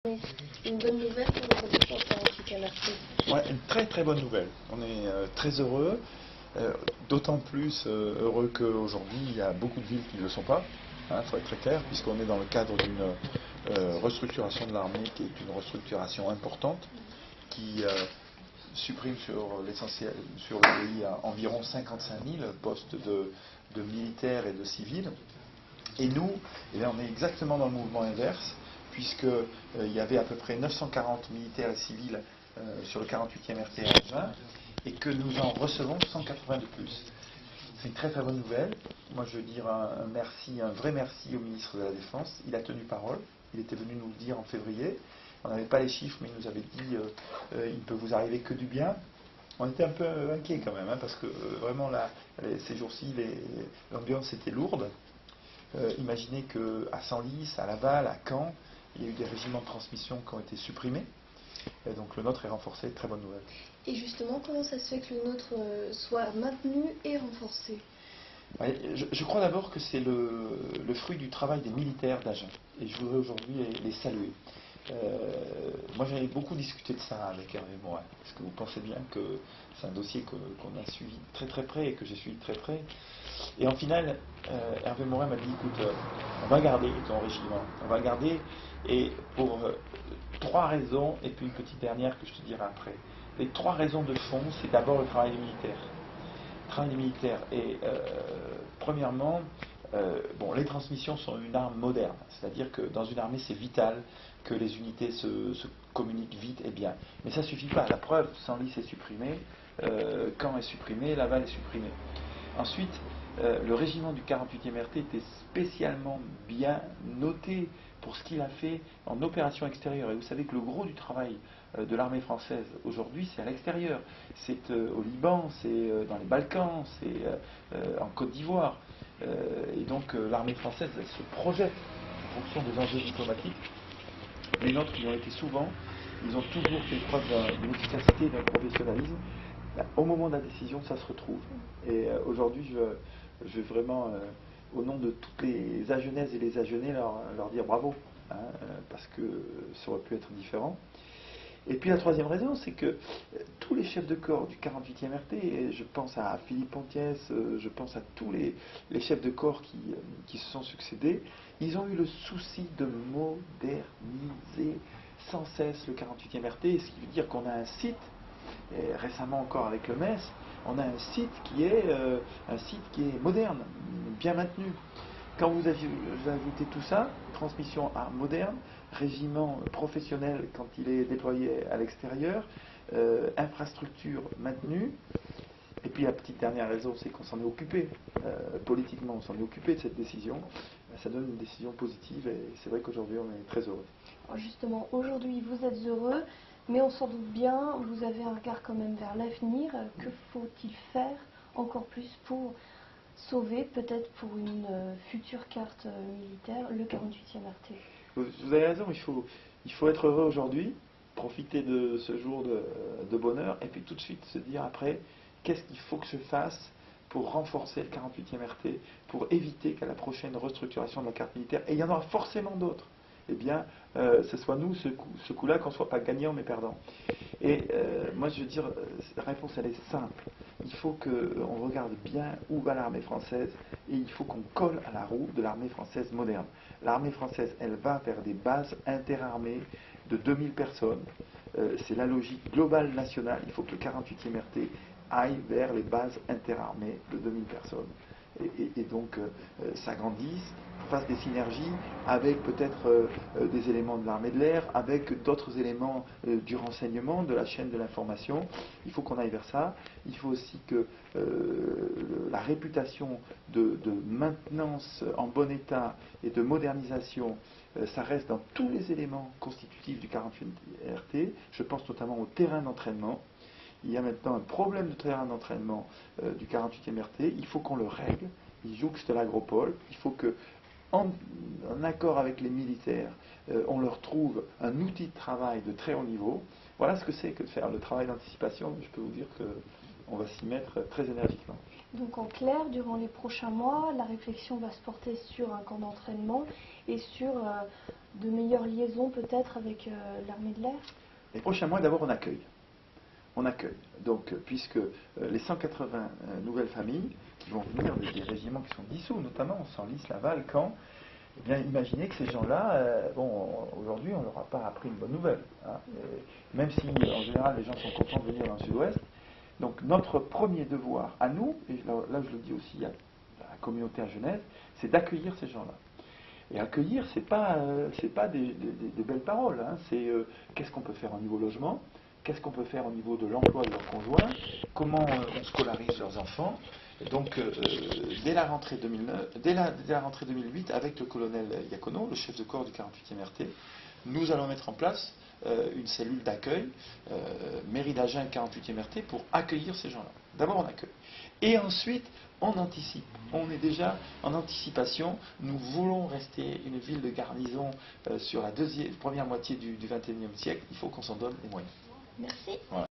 Une bonne nouvelle pour le conducteur de 48e RT. Ouais, une très très bonne nouvelle. On est très heureux, d'autant plus heureux qu'aujourd'hui il y a beaucoup de villes qui ne le sont pas. Il faut être très clair, puisqu'on est dans le cadre d'une restructuration de l'armée qui est une restructuration importante, qui supprime sur l'essentiel, sur le pays, environ 55 000 postes de militaires et de civils. Et nous, on est exactement dans le mouvement inverse, puisqu'il y avait à peu près 940 militaires et civils sur le 48e RT à Agen, et que nous en recevons 180 de plus. C'est une très très bonne nouvelle. Moi je veux dire un merci, un vrai merci au ministre de la Défense. Il a tenu parole, il était venu nous le dire en février. On n'avait pas les chiffres, mais il nous avait dit il ne peut vous arriver que du bien. On était un peu inquiets quand même, parce que vraiment là, ces jours-ci, l'ambiance était lourde. Imaginez qu'à Senlis, à Laval, à Caen, il y a eu des régiments de transmission qui ont été supprimés. Et donc le nôtre est renforcé, très bonne nouvelle. Et justement, comment ça se fait que le nôtre soit maintenu et renforcé? Ouais, je crois d'abord que c'est le fruit du travail des militaires d'Agen. Et je voudrais aujourd'hui les saluer. Moi j'avais beaucoup discuté de ça avec Hervé Morin, parce que vous pensez bien que c'est un dossier qu'on a suivi très très près et que j'ai suivi très près. Et en final, Hervé Morin m'a dit, écoute, on va garder ton régiment, on va garder, et pour trois raisons, et puis une petite dernière que je te dirai après. Les trois raisons de fond, c'est d'abord le travail des militaires. Le travail des militaires, et premièrement, les transmissions sont une arme moderne, c'est-à-dire que dans une armée, c'est vital que les unités se communiquent vite et bien. Mais ça ne suffit pas. La preuve, Senlis est supprimé, Caen est supprimé, Laval est supprimé. Ensuite, le régiment du 48e RT était spécialement bien noté pour ce qu'il a fait en opération extérieure. Et vous savez que le gros du travail de l'armée française aujourd'hui, c'est à l'extérieur. C'est au Liban, c'est dans les Balkans, c'est en Côte d'Ivoire. Et donc l'armée française, elle se projette en fonction des enjeux diplomatiques. Les nôtres, ils ont été souvent, ils ont toujours fait preuve d'une efficacité et d'un professionnalisme. Au moment de la décision, ça se retrouve. Et aujourd'hui, je veux vraiment, au nom de toutes les Agenaises et les Agenais, leur dire bravo, parce que ça aurait pu être différent. Et puis la troisième raison, c'est que tous les chefs de corps du 48e RT, et je pense à Philippe Pontiès, je pense à tous les chefs de corps qui se sont succédés, ils ont eu le souci de moderniser sans cesse le 48e RT, ce qui veut dire qu'on a un site, et récemment encore avec le MES, on a un site qui est moderne, bien maintenu. Quand vous ajoutez tout ça, transmission arme moderne, régiment professionnel quand il est déployé à l'extérieur, infrastructure maintenue, et puis la petite dernière raison, c'est qu'on s'en est occupé, politiquement on s'en est occupé de cette décision, ça donne une décision positive et c'est vrai qu'aujourd'hui on est très heureux. Alors justement, aujourd'hui vous êtes heureux, mais on s'en doute bien, vous avez un regard quand même vers l'avenir. Que faut-il faire encore plus pour sauver, peut-être pour une future carte militaire, le 48e RT? Vous avez raison, il faut être heureux aujourd'hui, profiter de ce jour de bonheur, et puis tout de suite se dire après, qu'est-ce qu'il faut que je fasse pour renforcer le 48e RT, pour éviter qu'à la prochaine restructuration de la carte militaire, et il y en aura forcément d'autres, eh bien, ce soit nous, ce coup-là, qu'on ne soit pas gagnant mais perdant. Et moi, je veux dire, la réponse, elle est simple. Il faut qu'on regarde bien où va l'armée française et il faut qu'on colle à la roue de l'armée française moderne. L'armée française, elle va vers des bases interarmées de 2000 personnes. C'est la logique globale nationale. Il faut que le 48e RT aille vers les bases interarmées de 2000 personnes. Et donc s'agrandissent, fassent des synergies avec peut-être des éléments de l'armée de l'air, avec d'autres éléments du renseignement, de la chaîne de l'information. Il faut qu'on aille vers ça. Il faut aussi que la réputation de maintenance en bon état et de modernisation, ça reste dans tous les éléments constitutifs du 48 RT. Je pense notamment au terrain d'entraînement. Il y a maintenant un problème de terrain d'entraînement du 48e RT, il faut qu'on le règle, il jouxte l'agropole, il faut que, en accord avec les militaires, on leur trouve un outil de travail de très haut niveau. Voilà ce que c'est que de faire le travail d'anticipation, je peux vous dire qu'on va s'y mettre très énergiquement. Donc en clair, durant les prochains mois, la réflexion va se porter sur un camp d'entraînement et sur de meilleures liaisons peut-être avec l'armée de l'air? Les prochains mois, d'abord, on accueille. On accueille. Donc, puisque les 180 nouvelles familles qui vont venir des régiments qui sont dissous, notamment Senlis, Laval, Caen, eh bien, imaginez que ces gens-là, aujourd'hui, on ne leur a pas appris une bonne nouvelle. Hein. Même si, en général, les gens sont contents de venir dans le sud-ouest. Donc, notre premier devoir à nous, et là je le dis aussi à la communauté à Genève, c'est d'accueillir ces gens-là. Et accueillir, c'est pas des belles paroles. Hein. C'est qu'est-ce qu'on peut faire au niveau logement, qu'est-ce qu'on peut faire au niveau de l'emploi de leurs conjoints, comment on scolarise leurs enfants. Et donc, dès la rentrée 2008, avec le colonel Iacono, le chef de corps du 48e RT, nous allons mettre en place une cellule d'accueil, mairie d'Agen 48e RT, pour accueillir ces gens-là. D'abord, on accueille. Et ensuite, on anticipe. On est déjà en anticipation. Nous voulons rester une ville de garnison sur la première moitié du XXIe siècle. Il faut qu'on s'en donne les moyens. Merci. Voilà.